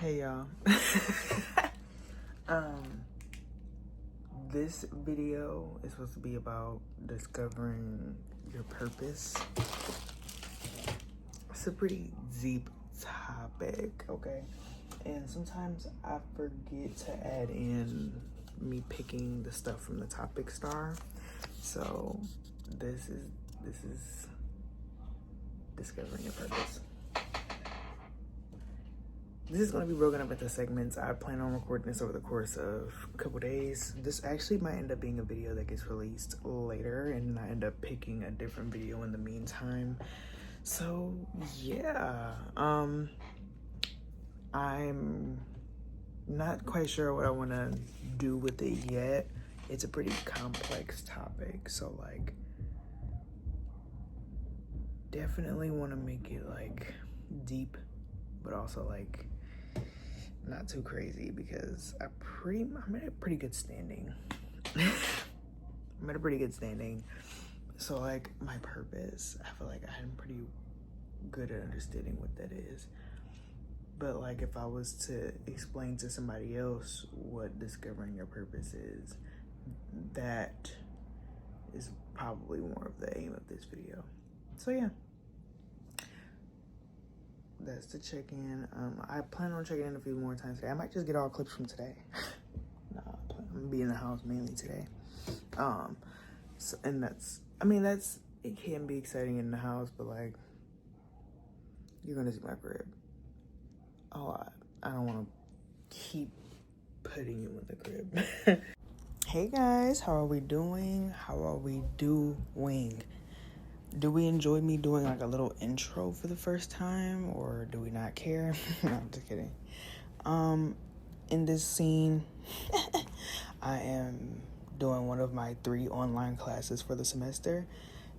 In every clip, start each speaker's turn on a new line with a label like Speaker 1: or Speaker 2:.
Speaker 1: Hey y'all. This video is supposed to be about discovering your purpose. It's a pretty deep topic, okay? And sometimes I forget to add in me picking the stuff from the topic star. So this is discovering your purpose. This is going to be broken up into segments. I plan on recording this over the course of a couple days. This actually might end up being a video that gets released later, and I end up picking a different video in the meantime. So yeah, I'm not quite sure what I want to do with it yet. It's a pretty complex topic, so like definitely want to make it like deep, but also like not too crazy, because I'm at a pretty good standing. I'm at a pretty good standing. So like my purpose, I feel like I'm pretty good at understanding what that is. But like if I was to explain to somebody else what discovering your purpose is, that is probably more of the aim of this video. So yeah. That's the check-in. I plan on checking in a few more times today. I might just get all clips from today. Nah, I'm gonna be in the house mainly today. So, and it can be exciting in the house, but like, you're gonna see my crib a lot. I don't want to keep putting you in the crib. Hey guys, how are we doing? How are we doing? Do we enjoy me doing like a little intro for the first time, or do we not care? No, I'm just kidding. In this scene, I am doing one of my 3 online classes for the semester,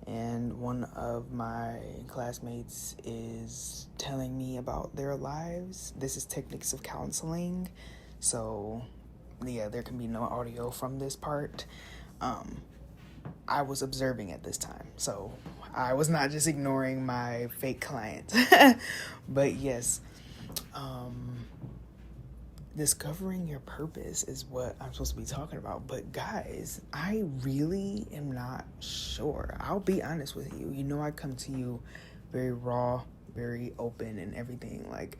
Speaker 1: and one of my classmates is telling me about their lives. This is techniques of counseling, so yeah, there can be no audio from this part. I was observing at this time, so I was not just ignoring my fake client. But yes, discovering your purpose is what I'm supposed to be talking about. But guys, I really am not sure. I'll be honest with you. You know, I come to you very raw, very open and everything. Like,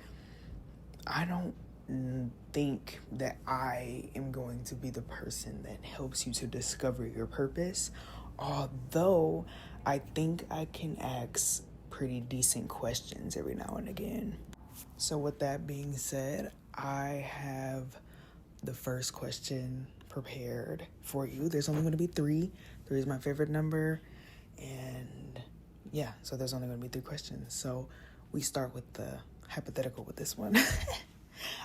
Speaker 1: I don't think that I am going to be the person that helps you to discover your purpose, although I think I can ask pretty decent questions every now and again. So with that being said, I have the first question prepared for you. There's only going to be 3. 3 is my favorite number, and yeah, so there's only going to be 3 questions. So we start with the hypothetical with this one.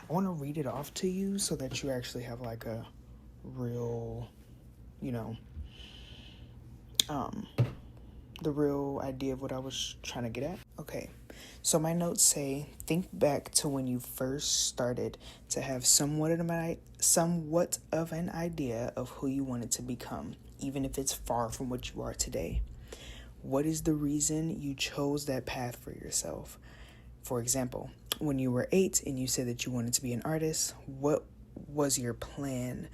Speaker 1: I want to read it off to you so that you actually have like a real, the real idea of what I was trying to get at. Okay, so my notes say, think back to when you first started to have somewhat of an idea of who you wanted to become, even if it's far from what you are today. What is the reason you chose that path for yourself? For example, when you were 8 and you said that you wanted to be an artist, what was your plan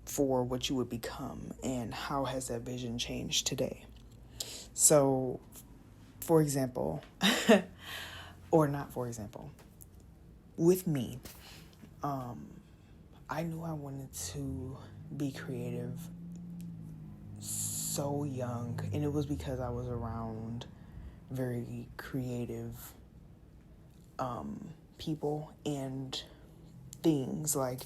Speaker 1: for what you would become, and how has that vision changed today? So, for example, or not for example, with me, I knew I wanted to be creative so young, and it was because I was around very creative people and things. Like,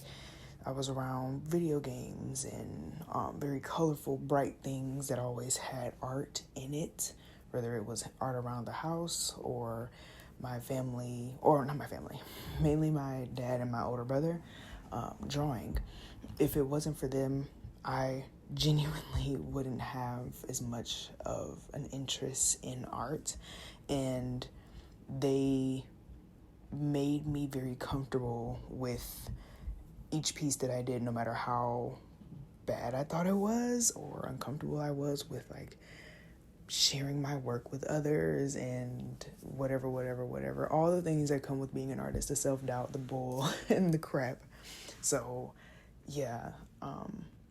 Speaker 1: I was around video games and very colorful, bright things that always had art in it, whether it was art around the house or mainly my dad and my older brother drawing. If it wasn't for them, I genuinely wouldn't have as much of an interest in art, and they made me very comfortable with each piece that I did, no matter how bad I thought it was or uncomfortable I was with like sharing my work with others and whatever, all the things that come with being an artist, the self-doubt, the bull, and the crap. So yeah,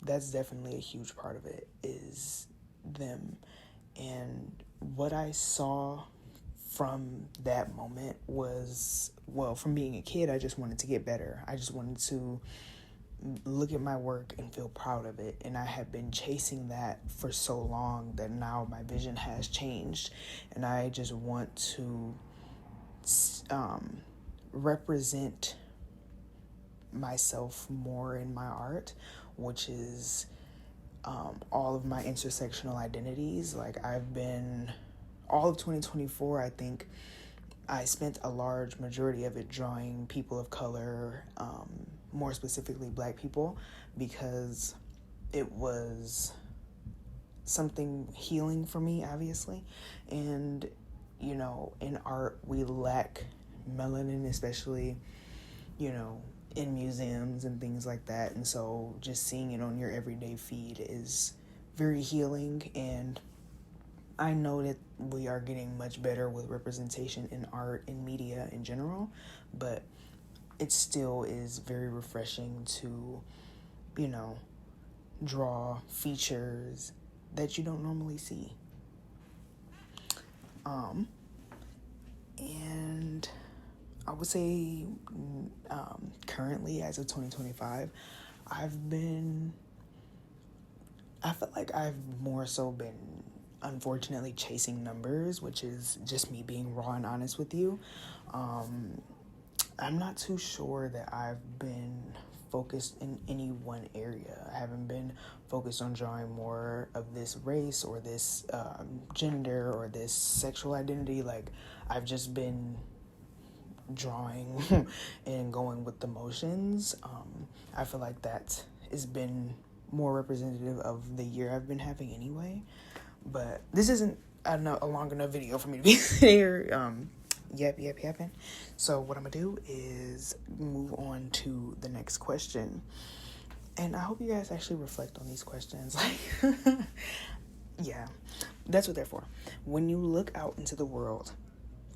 Speaker 1: that's definitely a huge part of it, is them. And what I saw from that moment was, well, from being a kid, I just wanted to get better. I just wanted to look at my work and feel proud of it. And I have been chasing that for so long that now my vision has changed. And I just want to represent myself more in my art, which is all of my intersectional identities. Like, I've been, all of 2024, I think I spent a large majority of it drawing people of color, more specifically Black people, because it was something healing for me, obviously. And, you know, in art, we lack melanin, especially, you know, in museums and things like that. And so just seeing it on your everyday feed is very healing. And I know that we are getting much better with representation in art and media in general, but it still is very refreshing to, you know, draw features that you don't normally see. And I would say currently, as of 2025, I feel like I've more so been, unfortunately, chasing numbers, which is just me being raw and honest with you. I'm not too sure that I've been focused in any one area. I haven't been focused on drawing more of this race or this gender or this sexual identity. Like, I've just been drawing and going with the motions. I feel like that has been more representative of the year I've been having anyway. But this isn't a long enough video for me to be here yapping. So what I'm gonna do is move on to the next question. And I hope you guys actually reflect on these questions. Like, yeah, that's what they're for. When you look out into the world,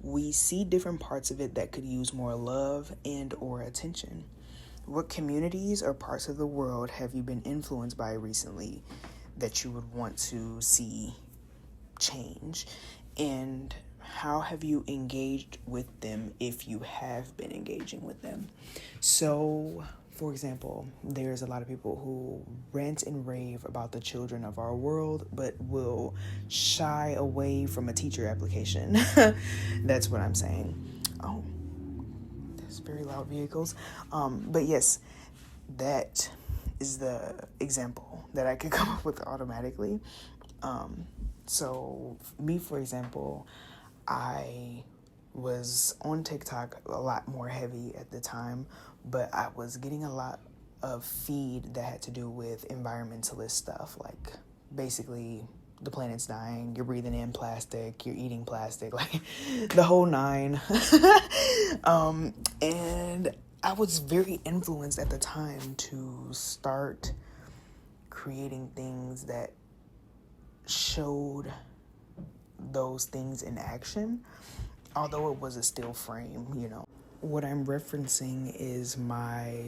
Speaker 1: we see different parts of it that could use more love and or attention. What communities or parts of the world have you been influenced by recently that you would want to see change? And how have you engaged with them if you have been engaging with them? So, for example, there's a lot of people who rant and rave about the children of our world, but will shy away from a teacher application. That's what I'm saying. Oh, there's very loud vehicles. But yes, that is the example that I could come up with automatically. So me, for example, I was on TikTok a lot more heavy at the time, but I was getting a lot of feed that had to do with environmentalist stuff, like basically the planet's dying, you're breathing in plastic, you're eating plastic, like the whole nine. And I was very influenced at the time to start creating things that showed those things in action, although it was a still frame, you know. What I'm referencing is my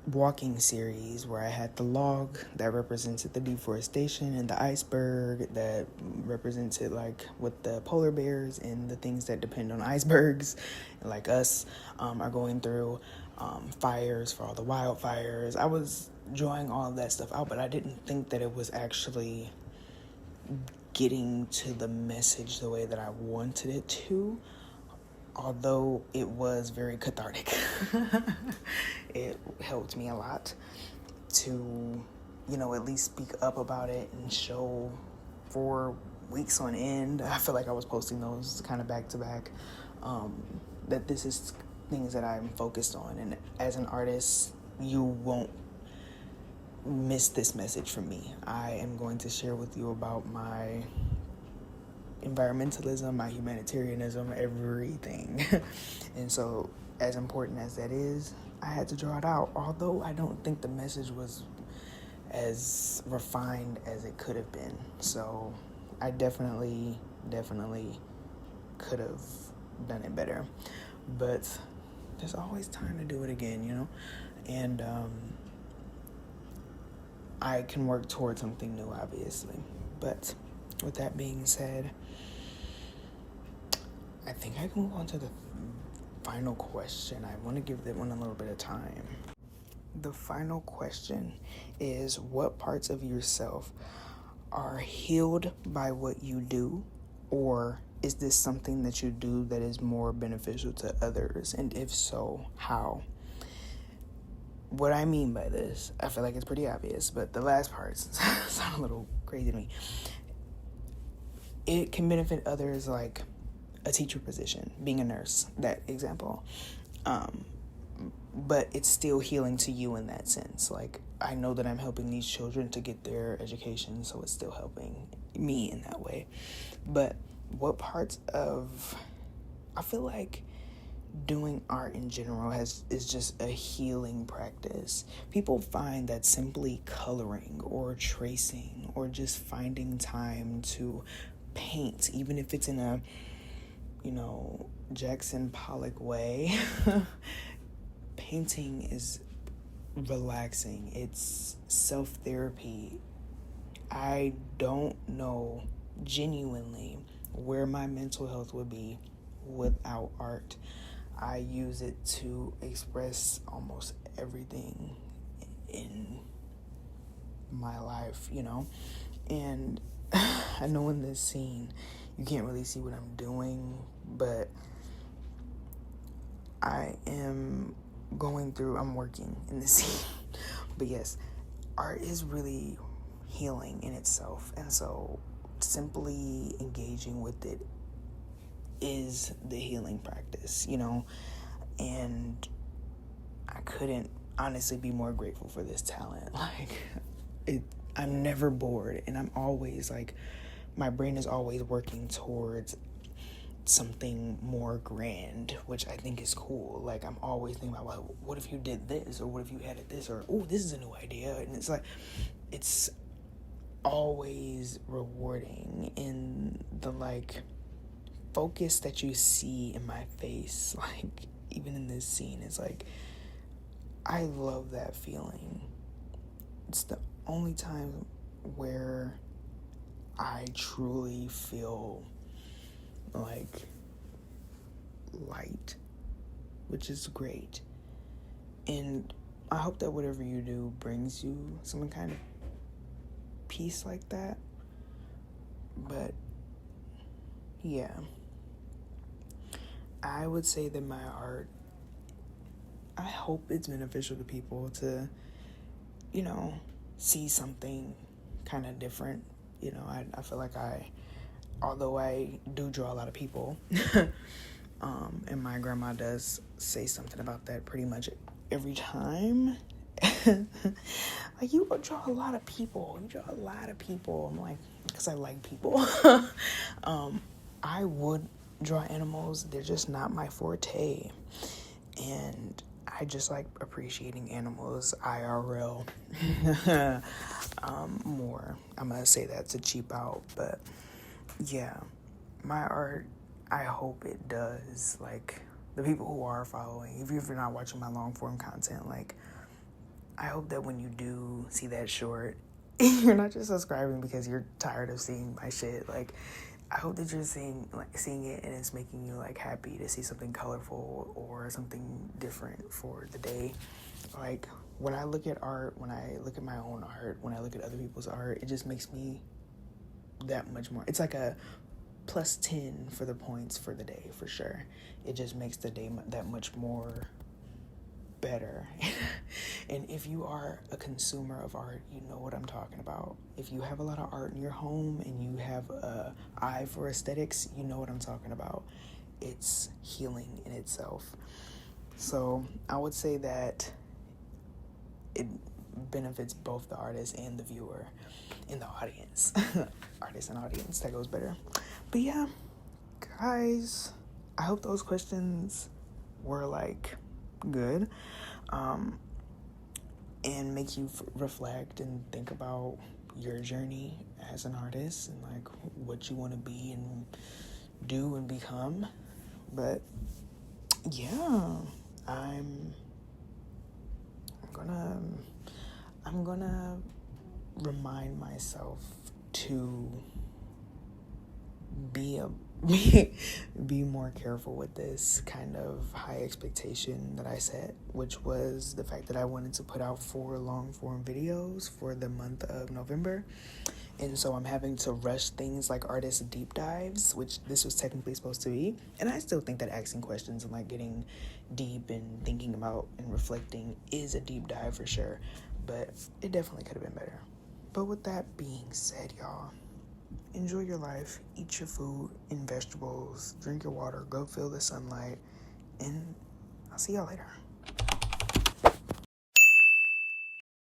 Speaker 1: walking series where I had the log that represented the deforestation and the iceberg that represented like what the polar bears and the things that depend on icebergs like us are going through, fires for all the wildfires. I was drawing all of that stuff out, but I didn't think that it was actually getting to the message the way that I wanted it to, although it was very cathartic. It helped me a lot to, you know, at least speak up about it and show for weeks on end. I feel like I was posting those kind of back to back, that this is things that I'm focused on. And as an artist, you won't miss this message from me. I am going to share with you about my environmentalism, my humanitarianism, everything. And so, as important as that is, I had to draw it out, although I don't think the message was as refined as it could have been. So I definitely could have done it better, but there's always time to do it again, you know. And I can work towards something new, obviously. But with that being said, I think I can move on to the final question. I want to give that one a little bit of time. The final question is, what parts of yourself are healed by what you do, or is this something that you do that is more beneficial to others? And if so, how? What I mean by this, I feel like it's pretty obvious, but the last part sound a little crazy to me. It can benefit others, like a teacher position, being a nurse, that example. But it's still healing to you in that sense. Like, I know that I'm helping these children to get their education, so it's still helping me in that way. But what parts of, I feel like doing art in general is just a healing practice. People find that simply coloring or tracing or just finding time to paint, even if it's in a, Jackson Pollock way, painting is relaxing. It's self-therapy. I don't know genuinely where my mental health would be without art. I use it to express almost everything in my life, and I know in this scene you can't really see what I'm doing, but I'm working in this scene. But yes, art is really healing in itself, and so simply engaging with it is the healing practice, and I couldn't honestly be more grateful for this talent. I'm never bored, and I'm always my brain is always working towards something more grand, which I think is cool. I'm always thinking about, well, what if you did this, or what if you added this, or this is a new idea, and it's always rewarding in the focus that you see in my face, even in this scene. It's I love that feeling. It's the only time where I truly feel light, which is great. And I hope that whatever you do brings you some kind of peace like that. But yeah, I would say that my art, I hope it's beneficial to people to, see something kind of different. I feel like although I do draw a lot of people, and my grandma does say something about that pretty much every time. You draw a lot of people. I'm because I like people. I would draw animals. They're just not my forte. And I just like appreciating animals IRL more. I'm going to say that to cheap out. But yeah, my art, I hope it does. The people who are following, if you're not watching my long form content, I hope that when you do see that short, you're not just subscribing because you're tired of seeing my shit. I hope that you're seeing it and it's making you happy to see something colorful or something different for the day. When I look at art, when I look at my own art, when I look at other people's art, it just makes me that much more. It's a +10 for the points for the day, for sure. It just makes the day that much more better. And if you are a consumer of art, you know what I'm talking about. If you have a lot of art in your home and you have a eye for aesthetics, you know what I'm talking about. It's healing in itself. So I would say that it benefits both the artist and the viewer and the audience. Artist and audience, that goes better. But yeah, guys, I hope those questions were good, and make you reflect and think about your journey as an artist and like what you want to be and do and become. But yeah, I'm gonna remind myself to be more careful with this kind of high expectation that I set, which was the fact that I wanted to put out 4 long form videos for the month of November. And so I'm having to rush things like Artist.Deep.Dives, which this was technically supposed to be. And I still think that asking questions and like getting deep and thinking about and reflecting is a deep dive for sure. But it definitely could have been better. But with that being said, y'all, enjoy your life, eat your food and vegetables, drink your water, go feel the sunlight, and I'll see y'all later.